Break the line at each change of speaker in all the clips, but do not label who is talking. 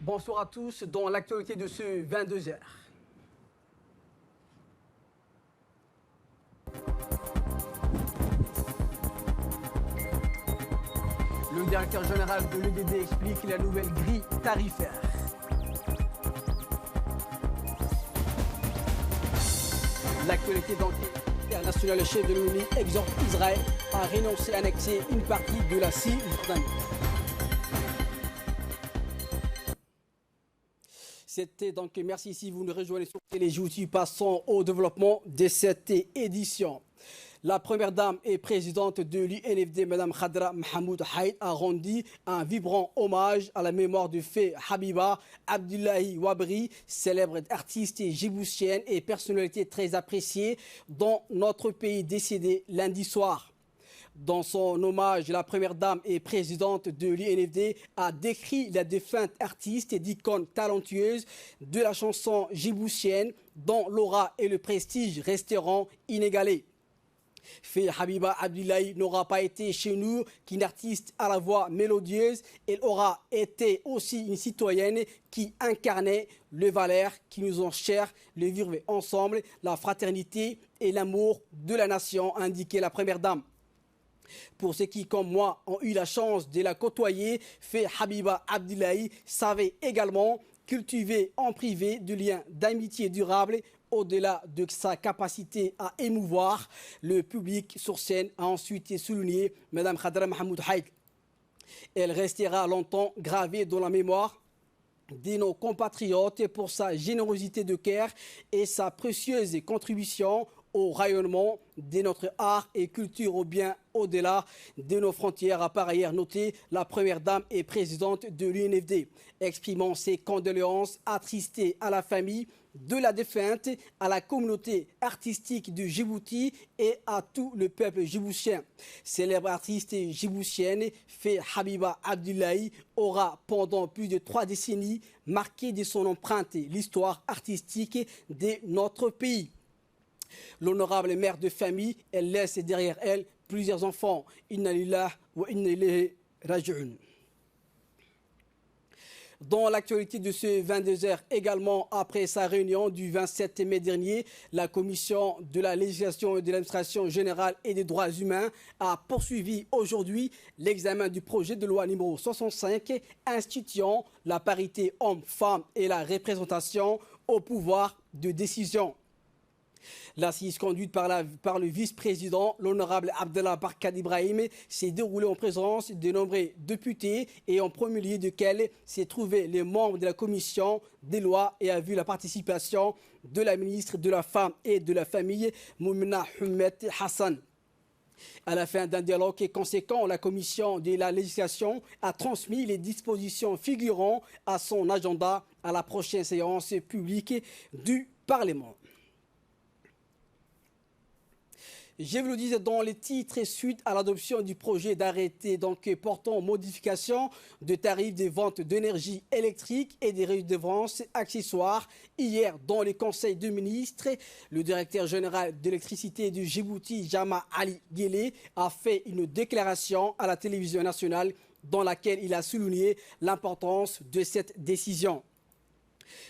Bonsoir à tous dans l'actualité de ce 22h. Le directeur général de l'EDD explique la nouvelle grille tarifaire. L'actualité internationale, le chef de l'ONU exhorte Israël à renoncer à annexer une partie de la Cisjordanie. C'était donc, merci si vous nous rejoignez sur Téléjouti. Passons au développement de cette édition. La première dame et présidente de l'UNFD, Mme Khadra Mahmoud Haït, a rendu un vibrant hommage à la mémoire du fait Habiba Abdullahi Wabri, célèbre artiste djiboutienne et personnalité très appréciée dans notre pays, décédée lundi soir. Dans son hommage, la première dame et présidente de l'UNFD a décrit la défunte artiste et d'icône talentueuse de la chanson djiboutienne dont l'aura et le prestige resteront inégalés. Fait Habiba Abdullahi n'aura pas été chez nous qu'une artiste à la voix mélodieuse, elle aura été aussi une citoyenne qui incarnait les valeurs qui nous ont chères, le vivre ensemble, la fraternité et l'amour de la nation, a indiqué la première dame. Pour ceux qui, comme moi, ont eu la chance de la côtoyer, fait Habiba Abdullahi savait également cultiver en privé du lien d'amitié durable au-delà de sa capacité à émouvoir le public sur scène, a ensuite souligné Mme Khadra Mahmoud Haït. Elle restera longtemps gravée dans la mémoire de nos compatriotes pour sa générosité de cœur et sa précieuse contribution au rayonnement de notre art et culture au bien au-delà de nos frontières, a par ailleurs noté la première dame et présidente de l'UNFD, exprimant ses condoléances attristées à la famille de la défunte, à la communauté artistique de Djibouti et à tout le peuple djiboutien. Célèbre artiste djiboutienne, fait Habiba Abdullahi, aura pendant plus de 3 décennies marqué de son empreinte l'histoire artistique de notre pays. L'honorable mère de famille, elle laisse derrière elle plusieurs enfants. Inna lillahi wa inna ilayhi raji'un. Dans l'actualité de ce 22h également, après sa réunion du 27 mai dernier, la commission de la législation et de l'administration générale et des droits humains a poursuivi aujourd'hui l'examen du projet de loi numéro 65 instituant la parité hommes-femmes et la représentation au pouvoir de décision. L'assise conduite par le vice-président, l'honorable Abdallah Barkad Ibrahim, s'est déroulée en présence de nombreux députés et en premier lieu desquels s'est trouvé les membres de la commission des lois et a vu la participation de la ministre de la Femme et de la Famille, Moumina Ahmed Hassan. À la fin d'un dialogue conséquent, la commission de la législation a transmis les dispositions figurant à son agenda à la prochaine séance publique du Parlement. Je vous le disais dans les titres, suite à l'adoption du projet d'arrêté portant modification de tarifs des ventes d'énergie électrique et des redevances accessoires, hier dans les conseils de ministres, le directeur général d'électricité du Djibouti, Jama Ali Guélé, a fait une déclaration à la télévision nationale dans laquelle il a souligné l'importance de cette décision.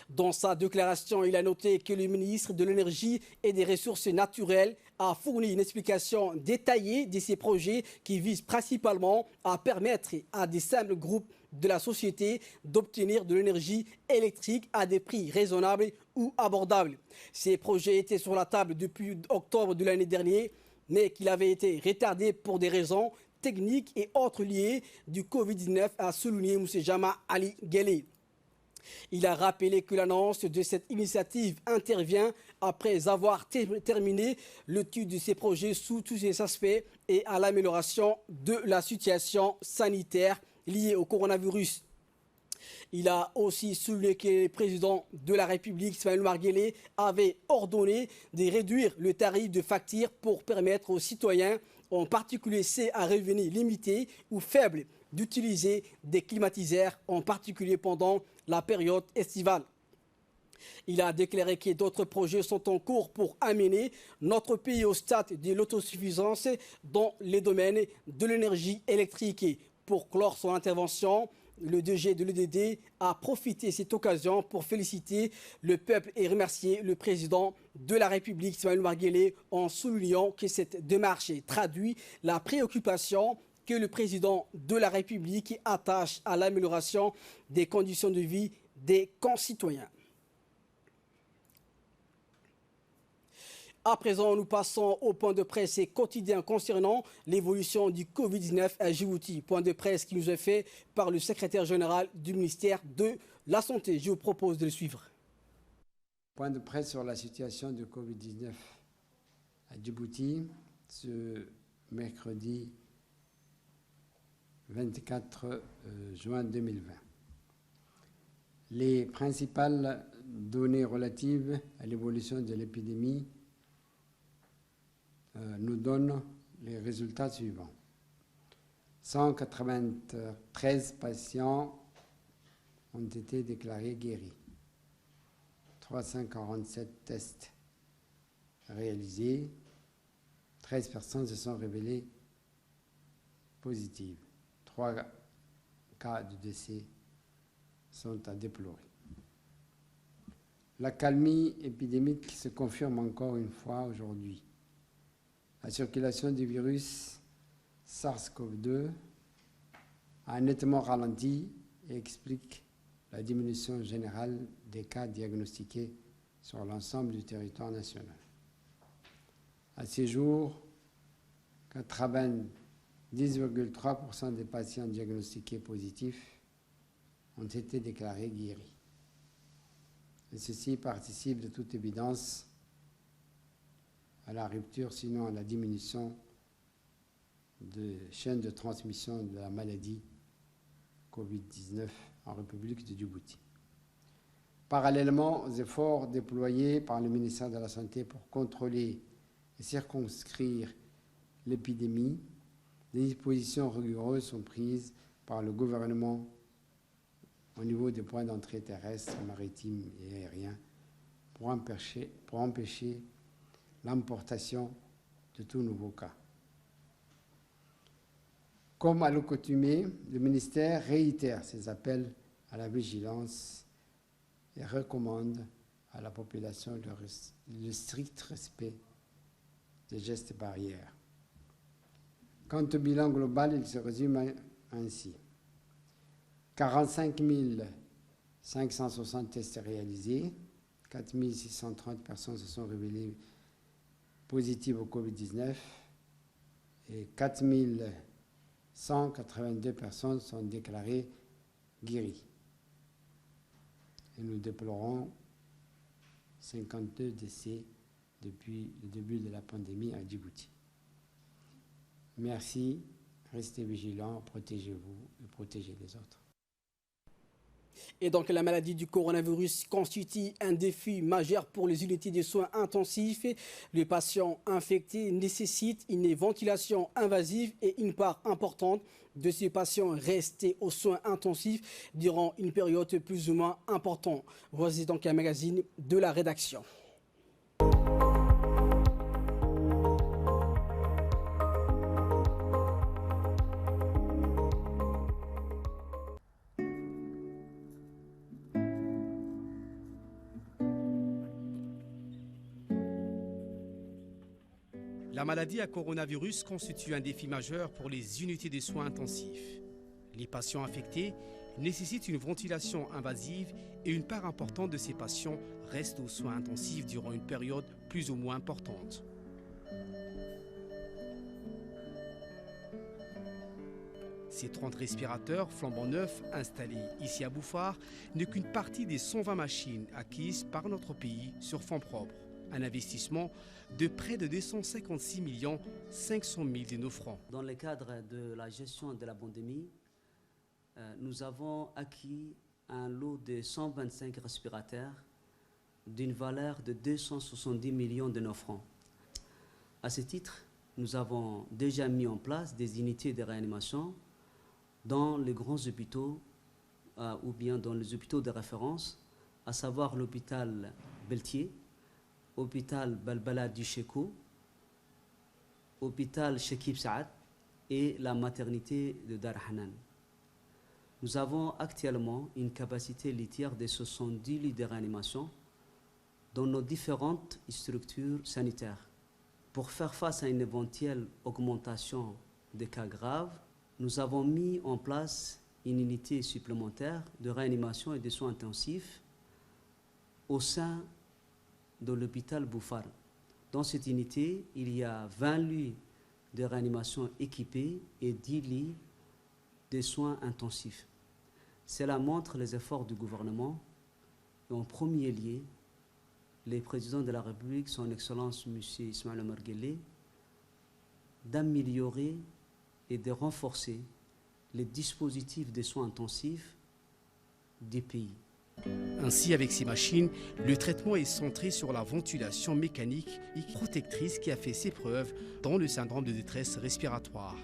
Dans sa déclaration, il a noté que le ministre de l'Énergie et des Ressources naturelles a fourni une explication détaillée de ces projets qui visent principalement à permettre à des simples groupes de la société d'obtenir de l'énergie électrique à des prix raisonnables ou abordables. Ces projets étaient sur la table depuis octobre de l'année dernière, mais qu'ils avaient été retardés pour des raisons techniques et autres liées du Covid-19, a souligné M. Jama Ali Guélé. Il a rappelé que l'annonce de cette initiative intervient après avoir terminé l'étude de ces projets sous tous ses aspects et à l'amélioration de la situation sanitaire liée au coronavirus. Il a aussi souligné que le président de la République, Ismaël Omar Guelleh, avait ordonné de réduire le tarif de facture pour permettre aux citoyens, en particulier ceux à revenus limités ou faibles, d'utiliser des climatiseurs, en particulier pendant la période estivale. Il a déclaré que d'autres projets sont en cours pour amener notre pays au stade de l'autosuffisance dans les domaines de l'énergie électrique. Pour clore son intervention, Le DG de l'EDD a profité de cette occasion pour féliciter le peuple et remercier le président de la République, Ismaël Omar Guelleh, en soulignant que cette démarche traduit la préoccupation que le président de la République attache à l'amélioration des conditions de vie des concitoyens. À présent, nous passons au point de presse quotidien concernant l'évolution du Covid-19 à Djibouti. Point de presse qui nous est fait par le secrétaire général du ministère de la Santé. Je vous propose de le suivre.
Point de presse sur la situation du Covid-19 à Djibouti ce mercredi 24 juin 2020. Les principales données relatives à l'évolution de l'épidémie nous donnent les résultats suivants. 193 patients ont été déclarés guéris. 347 tests réalisés. 13 personnes se sont révélées positives. 3 cas de décès sont à déplorer. L'accalmie épidémique se confirme encore une fois aujourd'hui. La circulation du virus SARS-CoV-2 a nettement ralenti et explique la diminution générale des cas diagnostiqués sur l'ensemble du territoire national. À ce jour, 90,3% des patients diagnostiqués positifs ont été déclarés guéris. Et ceci participe de toute évidence à la rupture, sinon à la diminution de chaînes de transmission de la maladie Covid-19 en République de Djibouti. Parallèlement aux efforts déployés par le ministère de la Santé pour contrôler et circonscrire l'épidémie, des dispositions rigoureuses sont prises par le gouvernement au niveau des points d'entrée terrestres, maritimes et aériens pour empêcher l'importation de tout nouveau cas. Comme à l'accoutumée, le ministère réitère ses appels à la vigilance et recommande à la population le strict respect des gestes barrières. Quant au bilan global, il se résume ainsi. 45 560 tests réalisés, 4 630 personnes se sont révélées positives au Covid-19 et 4 182 personnes sont déclarées guéries. Et nous déplorons 52 décès depuis le début de la pandémie à Djibouti. Merci, restez vigilants, protégez-vous et protégez les autres.
Et donc la maladie du coronavirus constitue un défi majeur pour les unités de soins intensifs. Les patients infectés nécessitent une ventilation invasive et une part importante de ces patients restent aux soins intensifs durant une période plus ou moins importante. Voici donc un magazine de la rédaction.
La maladie à coronavirus constitue un défi majeur pour les unités de soins intensifs. Les patients infectés nécessitent une ventilation invasive et une part importante de ces patients restent aux soins intensifs durant une période plus ou moins importante. Ces 30 respirateurs flambant neufs installés ici à Bouffar n'est qu'une partie des 120 machines acquises par notre pays sur fonds propres. Un investissement de près de 256 500 000 de nos francs.
Dans le cadre de la gestion de la pandémie, nous avons acquis un lot de 125 respirateurs d'une valeur de 270 millions de nos francs. À ce titre, nous avons déjà mis en place des unités de réanimation dans les grands hôpitaux ou bien dans les hôpitaux de référence, à savoir l'hôpital Beltier, hôpital Balbala du Cheko, hôpital Shekib Saad et la maternité de Dar Hanan. Nous avons actuellement une capacité litière de 70 lits de réanimation dans nos différentes structures sanitaires. Pour faire face à une éventuelle augmentation des cas graves, nous avons mis en place une unité supplémentaire de réanimation et de soins intensifs au sein de l'hôpital Bouffar. Dans cette unité, il y a 20 lits de réanimation équipés et 10 lits de soins intensifs. Cela montre les efforts du gouvernement et en premier lieu, le président de la République, son Excellence M. Ismaël Omar Guelleh, d'améliorer et de renforcer les dispositifs de soins intensifs des pays.
Ainsi, avec ces machines, le traitement est centré sur la ventilation mécanique et protectrice qui a fait ses preuves dans le syndrome de détresse respiratoire.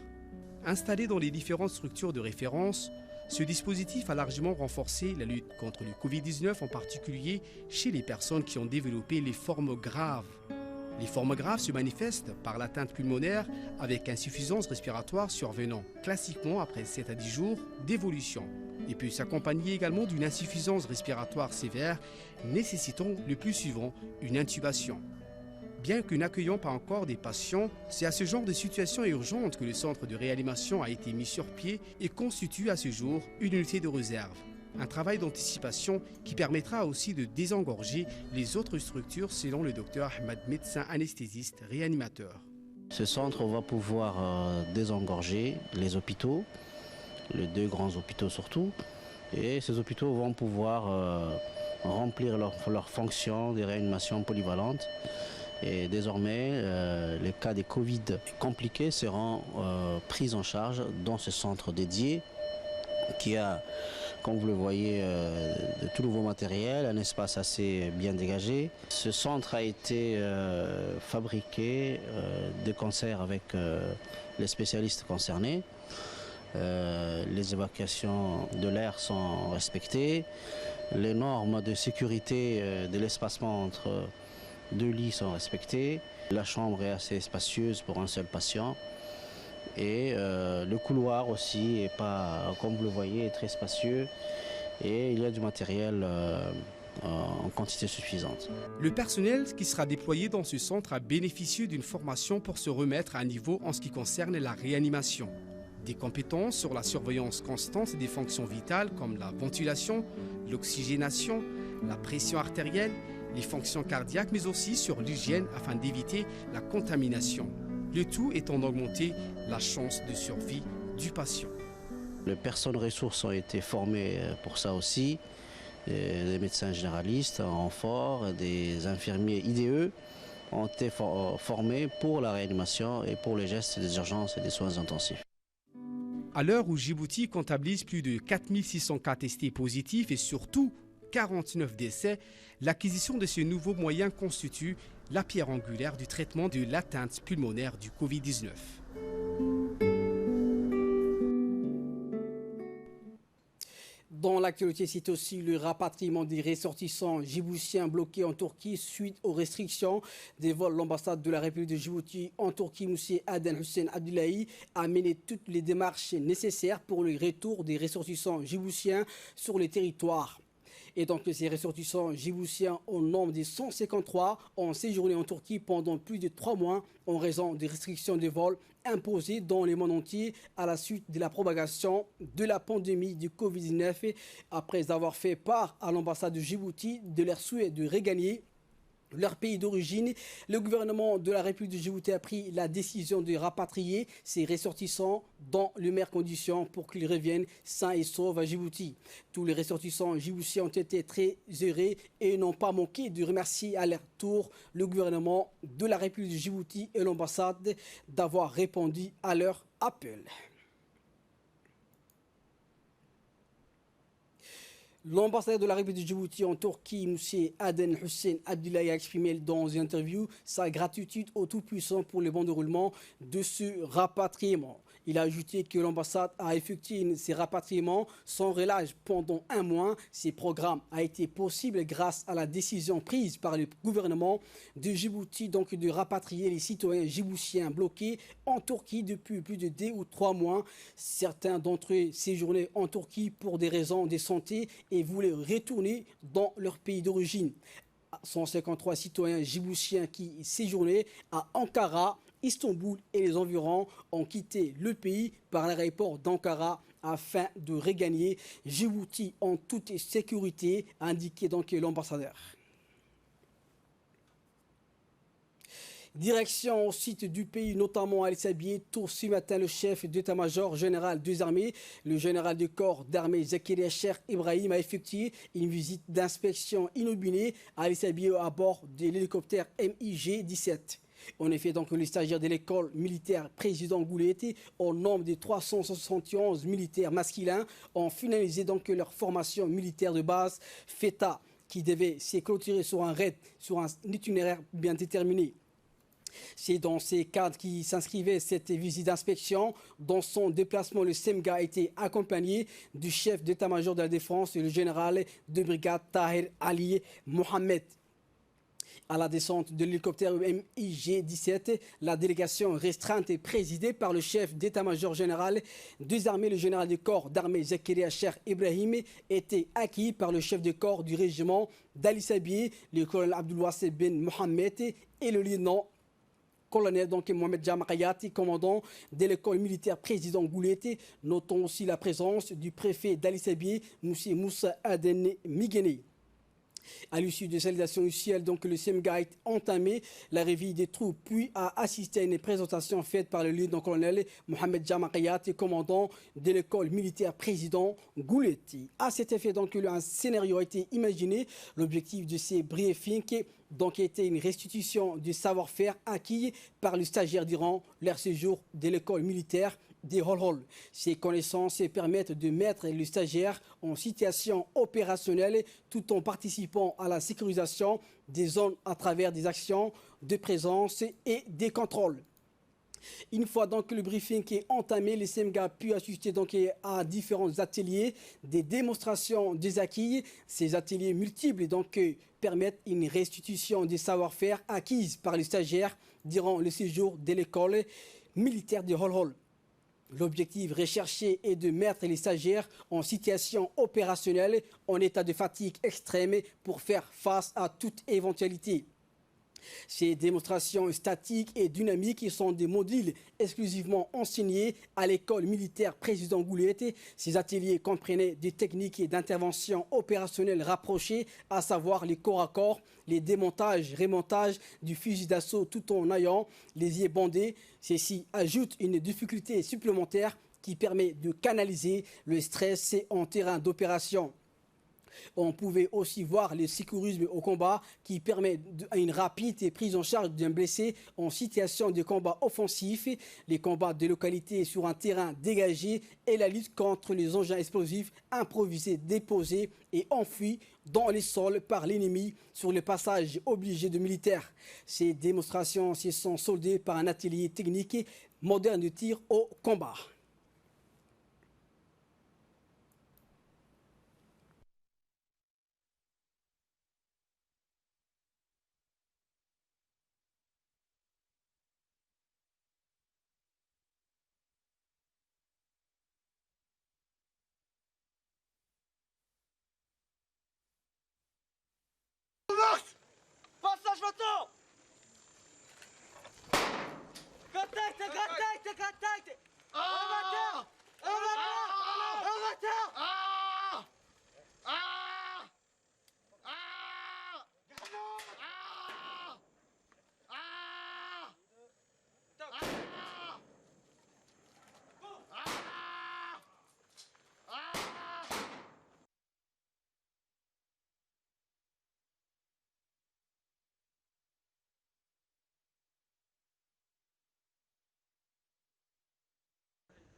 Installé dans les différentes structures de référence, ce dispositif a largement renforcé la lutte contre le Covid-19, en particulier chez les personnes qui ont développé les formes graves. Les formes graves se manifestent par l'atteinte pulmonaire avec insuffisance respiratoire survenant classiquement après 7 à 10 jours d'évolution et peut s'accompagner également d'une insuffisance respiratoire sévère nécessitant le plus souvent une intubation. Bien que n'accueillant pas encore des patients, c'est à ce genre de situation urgente que le centre de réanimation a été mis sur pied et constitue à ce jour une unité de réserve. Un travail d'anticipation qui permettra aussi de désengorger les autres structures selon le docteur Ahmed, médecin anesthésiste réanimateur.
Ce centre va pouvoir désengorger les hôpitaux, les 2 grands hôpitaux surtout, et ces hôpitaux vont pouvoir remplir leurs fonctions de réanimation polyvalente. Et désormais, les cas des Covid compliqués seront pris en charge dans ce centre dédié qui a, comme vous le voyez, de tout nouveau matériel, un espace assez bien dégagé. Ce centre a été fabriqué de concert avec les spécialistes concernés. Les évacuations de l'air sont respectées. Les normes de sécurité de l'espacement entre 2 lits sont respectés. La chambre est assez spacieuse pour un seul patient. Et le couloir aussi est pas, comme vous le voyez, est très spacieux. Et il y a du matériel en quantité suffisante.
Le personnel qui sera déployé dans ce centre a bénéficié d'une formation pour se remettre à niveau en ce qui concerne la réanimation. Des compétences sur la surveillance constante des fonctions vitales comme la ventilation, l'oxygénation, la pression artérielle, les fonctions cardiaques, mais aussi sur l'hygiène afin d'éviter la contamination. Le tout étant d'augmenter la chance de survie du patient.
Les personnes ressources ont été formées pour ça aussi, des médecins généralistes en renfort, des infirmiers IDE ont été formés pour la réanimation et pour les gestes des urgences et des soins intensifs.
À l'heure où Djibouti comptabilise plus de 4600 cas testés positifs et surtout 49 décès, l'acquisition de ce nouveau moyen constitue la pierre angulaire du traitement de l'atteinte pulmonaire du Covid-19.
Dans l'actualité, c'est aussi le rapatriement des ressortissants djiboutiens bloqués en Turquie suite aux restrictions des vols. L'ambassade de la République de Djibouti en Turquie, M. Aden Hussein Abdullahi, a mené toutes les démarches nécessaires pour le retour des ressortissants djiboutiens sur le territoire. Et donc, ces ressortissants djiboutiens au nombre de 153 ont séjourné en Turquie pendant plus de 3 mois en raison des restrictions de vol imposées dans le monde entier à la suite de la propagation de la pandémie du Covid-19. Après avoir fait part à l'ambassade de Djibouti de leur souhait de regagner leur pays d'origine, le gouvernement de la République de Djibouti a pris la décision de rapatrier ces ressortissants dans les meilleures conditions pour qu'ils reviennent sains et saufs à Djibouti. Tous les ressortissants djiboutiens ont été très heureux et n'ont pas manqué de remercier à leur tour le gouvernement de la République de Djibouti et l'ambassade d'avoir répondu à leur appel. L'ambassadeur de la République de Djibouti en Turquie, M. Aden Hussein Abdullahi, a exprimé dans une interview sa gratitude au Tout-Puissant pour le bon déroulement de ce rapatriement. Il a ajouté que l'ambassade a effectué ces rapatriements sans relâche pendant un mois. Ces programmes a été possible grâce à la décision prise par le gouvernement de Djibouti donc de rapatrier les citoyens djiboutiens bloqués en Turquie depuis plus de 2 ou 3 mois. Certains d'entre eux séjournaient en Turquie pour des raisons de santé et voulaient retourner dans leur pays d'origine. 153 citoyens djiboutiens qui séjournaient à Ankara, Istanbul et les environs ont quitté le pays par l'aéroport d'Ankara afin de regagner Djibouti en toute sécurité, a indiqué donc l'ambassadeur. Direction au site du pays, notamment à El Sabié, tour ce matin le chef d'état-major général des armées, le général du corps d'armée Zakaria Cheikh Ibrahim a effectué une visite d'inspection inopinée à El Sabié à bord de l'hélicoptère MiG-17. En effet, donc, les stagiaires de l'école militaire président Goulet, au nombre de 371 militaires masculins, ont finalisé donc leur formation militaire de base, FETA, qui devait se clôturer sur un raid, sur un itinéraire bien déterminé. C'est dans ces cadres qui s'inscrivait cette visite d'inspection. Dans son déplacement, le SEMGA a été accompagné du chef d'état-major de la défense, le général de brigade Tahir Ali Mohamed. À la descente de l'hélicoptère MiG-17, la délégation restreinte est présidée par le chef d'état-major général des armées, le général du corps d'armée Zakaria Cheikh Ibrahim, était acquis par le chef de corps du régiment d'Ali Sabié, le colonel Abdulwassi Ben Mohamed et le lieutenant colonel donc Mohamed Jamakayati, commandant de l'école militaire président Goulet. Notons aussi la présence du préfet d'Ali Sabié, M. Moussa Aden Migene. À l'issue de salutation officielle, donc le SEMGA a entamé la réveille des troupes, puis a assisté à une présentation faite par le lieutenant-colonel Mohamed Jamakayati, commandant de l'école militaire président Gouletti. À cet effet, donc, un scénario a été imaginé. L'objectif de ces briefings donc était une restitution du savoir-faire acquis par le stagiaire durant leur séjour de l'école militaire des Hol-Hol. Ces connaissances permettent de mettre le stagiaire en situation opérationnelle tout en participant à la sécurisation des zones à travers des actions de présence et des contrôles. Une fois donc le briefing est entamé, les SEMGA a pu assister donc à différents ateliers, des démonstrations des acquis. Ces ateliers multiples donc permettent une restitution des savoir-faire acquises par les stagiaires durant le séjour de l'école militaire de Hol-Hol. L'objectif recherché est de mettre les stagiaires en situation opérationnelle, en état de fatigue extrême pour faire face à toute éventualité. Ces démonstrations statiques et dynamiques sont des modules exclusivement enseignés à l'école militaire président Goulet. Ces ateliers comprenaient des techniques d'intervention opérationnelle rapprochées, à savoir les corps à corps, les démontages, remontages du fusil d'assaut tout en ayant les yeux bandés. Ceci ajoute une difficulté supplémentaire qui permet de canaliser le stress en terrain d'opération. On pouvait aussi voir le sécurisme au combat qui permet une rapide prise en charge d'un blessé en situation de combat offensif, les combats de localité sur un terrain dégagé et la lutte contre les engins explosifs improvisés, déposés et enfuis dans les sols par l'ennemi sur le passage obligé de militaires. Ces démonstrations se sont soldées par un atelier technique moderne de tir au combat.
Passage maintenant! Contact! Contact! Amateur!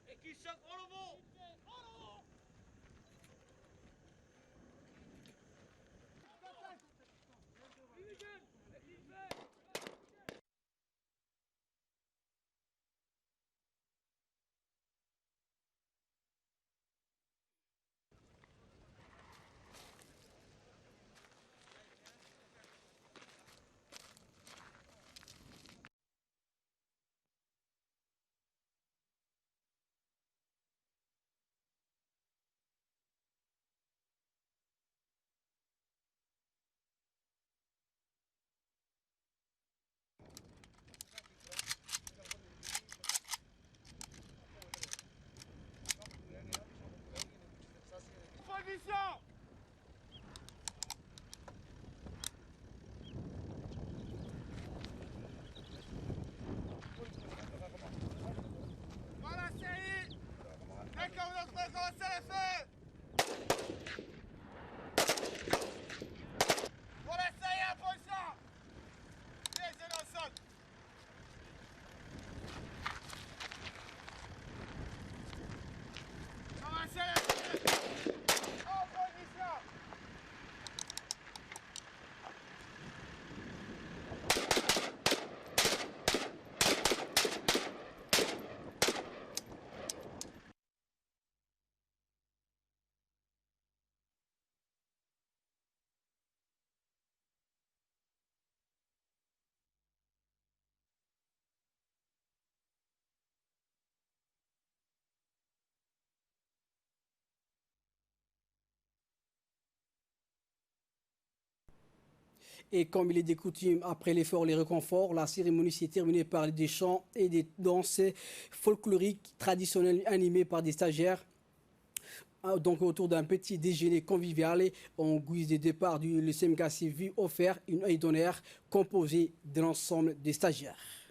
Et qui choque en le vent!
Et comme il est des coutumes, après l'effort, les réconforts, la cérémonie s'est terminée par des chants et des danses folkloriques traditionnelles animées par des stagiaires. Donc autour d'un petit déjeuner convivial, en guise de départ du CMK s'est vu offert une œil d'honneur composée de l'ensemble des stagiaires.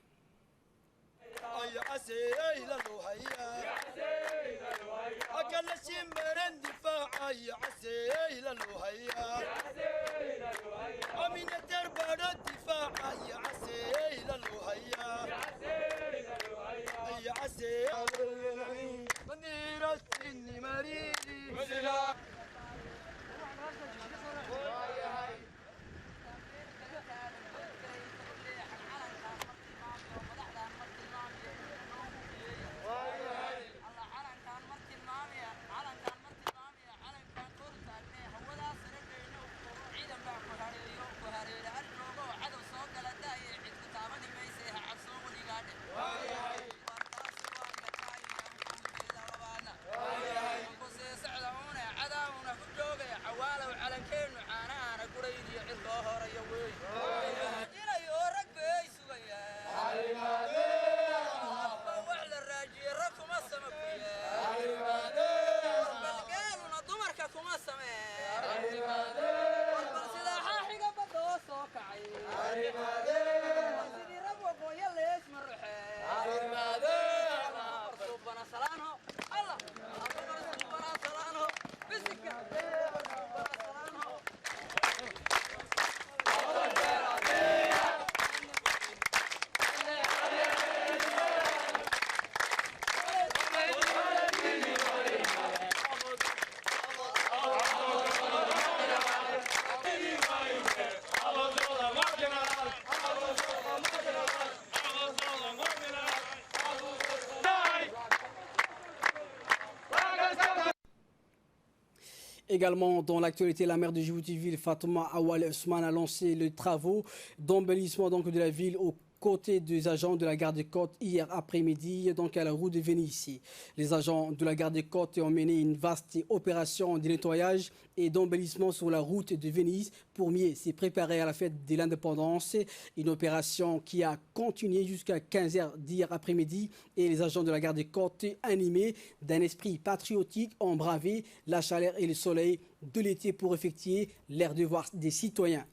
Également, dans l'actualité, la maire de Djibouti-Ville, Fatouma Awale Ousmane, a lancé les travaux d'embellissement de la ville aux côtés des agents de la garde des côtes hier après-midi, donc à la route de Venise. Les agents de la garde des côtes ont mené une vaste opération de nettoyage et d'embellissement sur la route de Venise pour mieux se préparer à la fête de l'indépendance. Une opération qui a continué jusqu'à 15h d'hier après-midi et les agents de la garde des côtes, animés d'un esprit patriotique, ont bravé la chaleur et le soleil de l'été pour effectuer leurs devoirs des citoyens.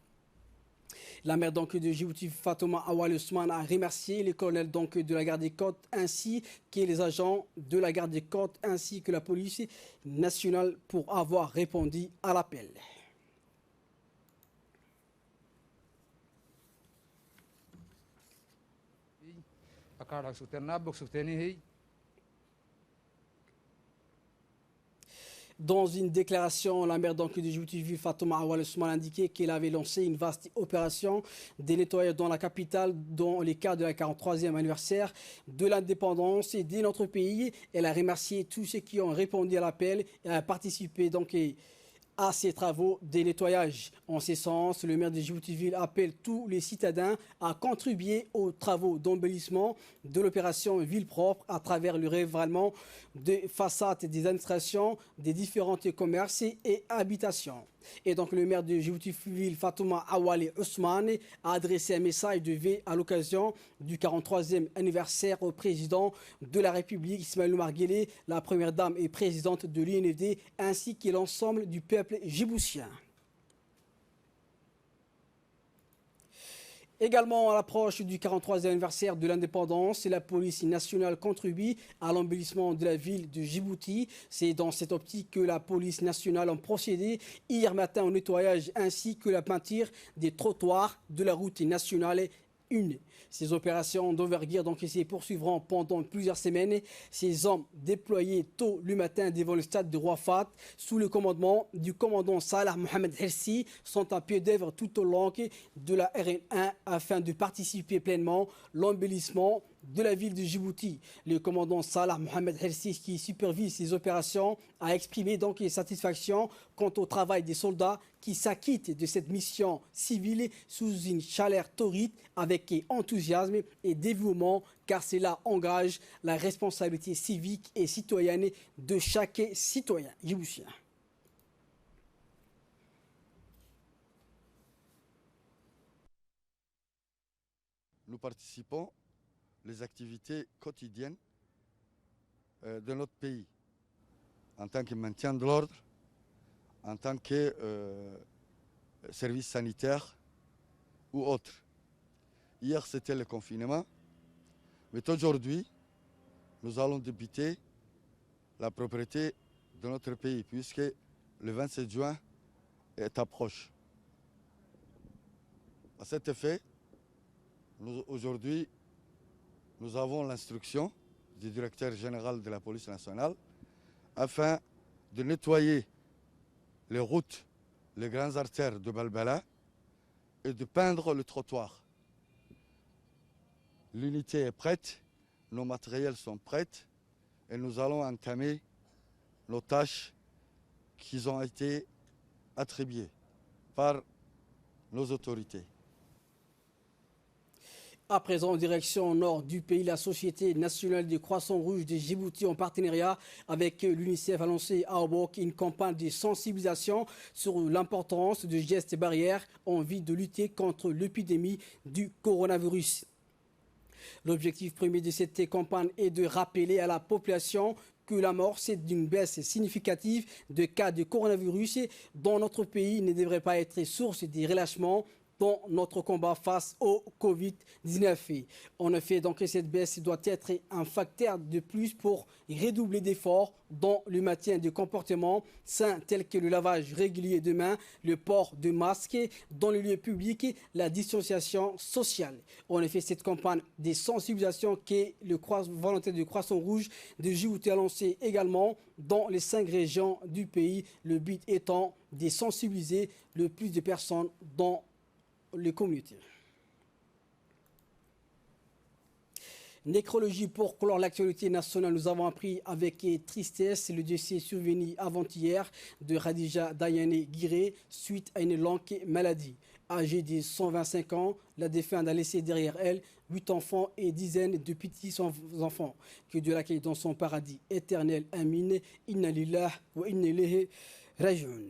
La maire donc de Djibouti, Fatouma Awale Ousmane, a remercié les colonels donc de la garde des côtes ainsi que les agents de la garde des côtes ainsi que la police nationale pour avoir répondu à l'appel. Dans une déclaration, la maire de Djibouti, Fatouma Awale Ousmane, a indiqué qu'elle avait lancé une vaste opération de nettoyage dans la capitale dans le cadre de la 43e anniversaire de l'indépendance de notre pays. Elle a remercié tous ceux qui ont répondu à l'appel et a participé donc à ces travaux de nettoyage. En ce sens, le maire de Djibouti-Ville appelle tous les citadins à contribuer aux travaux d'embellissement de l'opération Ville propre à travers le ravalement des façades des administrations, des différents commerces et habitations. Et donc le maire de Djibouti-Ville, Fatouma Awale Ousmane, a adressé un message de vœux à l'occasion du 43e anniversaire au président de la République, Ismaël Omar Guelleh, la première dame et présidente de l'UNFD, ainsi que l'ensemble du peuple djiboutien. Également à l'approche du 43e anniversaire de l'indépendance, la police nationale contribue à l'embellissement de la ville de Djibouti. C'est dans cette optique que la police nationale a procédé hier matin au nettoyage ainsi que la peinture des trottoirs de la route nationale 1. Ces opérations d'envergure se poursuivront pendant plusieurs semaines. Ces hommes déployés tôt le matin devant le stade de Ouafat sous le commandement du commandant Salah Mohamed Hersi sont à pied d'œuvre tout au long de la RN1 afin de participer pleinement à l'embellissement de la ville de Djibouti. Le commandant Salah Mohamed Hersi, qui supervise ces opérations, a exprimé donc satisfaction quant au travail des soldats qui s'acquittent de cette mission civile sous une chaleur torride avec enthousiasme et dévouement, car cela engage la responsabilité civique et citoyenne de chaque citoyen djiboutien.
nous participons les activités quotidiennes de notre pays, en tant que maintien de l'ordre, en tant que service sanitaire ou autre. Hier, c'était le confinement, mais aujourd'hui, nous allons débuter la propriété de notre pays, puisque le 27 juin est approche. À cet effet, aujourd'hui, nous avons l'instruction du directeur général de la police nationale afin de nettoyer les routes, les grandes artères de Balbala et de peindre le trottoir. L'unité est prête, nos matériels sont prêts et nous allons entamer nos tâches qui ont été attribuées par nos autorités.
À présent, en direction nord du pays, la Société nationale du Croissant Rouge de Djibouti, en partenariat avec l'UNICEF, a lancé à Obok une campagne de sensibilisation sur l'importance de gestes barrières en vue de lutter contre l'épidémie du coronavirus. L'objectif premier de cette campagne est de rappeler à la population que l'amorce d'une baisse significative de cas de coronavirus dans notre pays ne devrait pas être source de relâchement dans notre combat face au Covid-19. En effet, donc, cette baisse doit être un facteur de plus pour redoubler d'efforts dans le maintien de comportements sains tels que le lavage régulier de mains, le port de masques dans les lieux publics, la distanciation sociale. En effet, cette campagne de sensibilisation que le volontaire du Croissant Rouge de Djibouti a lancée également dans les 5 régions du pays, le but étant de sensibiliser le plus de personnes dans les communautés. Nécrologie pour clore l'actualité nationale. Nous avons appris avec tristesse le décès survenu avant-hier de Khadija Dayane Guiré suite à une longue maladie. Âgée de 125 ans, la défunte a laissé derrière elle 8 enfants et dizaines de petits-enfants. Que Dieu l'accueille dans son paradis éternel. Amin. Inna lillah wa inna ilayhi raji'un.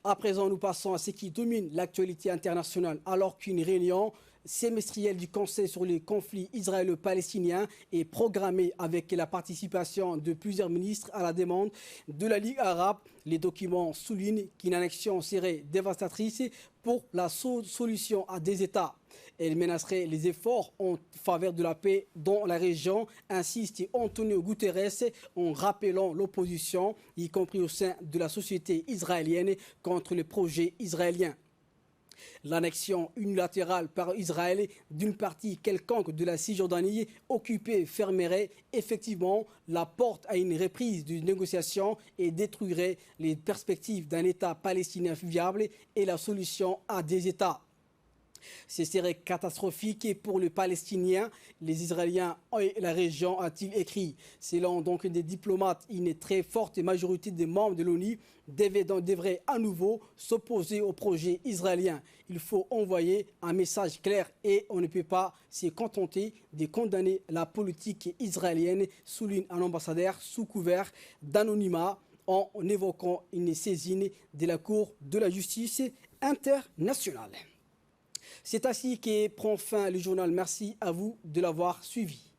À présent, nous passons à ce qui domine l'actualité internationale, alors qu'une réunion semestrielle du Conseil sur les conflits israélo-palestiniens est programmée avec la participation de plusieurs ministres à la demande de la Ligue arabe. Les documents soulignent qu'une annexion serait dévastatrice pour la solution à des États. Elle menacerait les efforts en faveur de la paix dans la région, insiste Antonio Guterres en rappelant l'opposition, y compris au sein de la société israélienne, contre le projet israélien. L'annexion unilatérale par Israël d'une partie quelconque de la Cisjordanie occupée fermerait effectivement la porte à une reprise de négociations et détruirait les perspectives d'un État palestinien viable et la solution à des États. Ce serait catastrophique pour les Palestiniens, les Israéliens et la région, a-t-il écrit. Selon donc des diplomates, une très forte majorité des membres de l'ONU devrait à nouveau s'opposer au projet israélien. Il faut envoyer un message clair et on ne peut pas se contenter de condamner la politique israélienne, souligne un ambassadeur sous couvert d'anonymat en évoquant une saisine de la Cour de la justice internationale. C'est ainsi que prend fin le journal. Merci à vous de l'avoir suivi.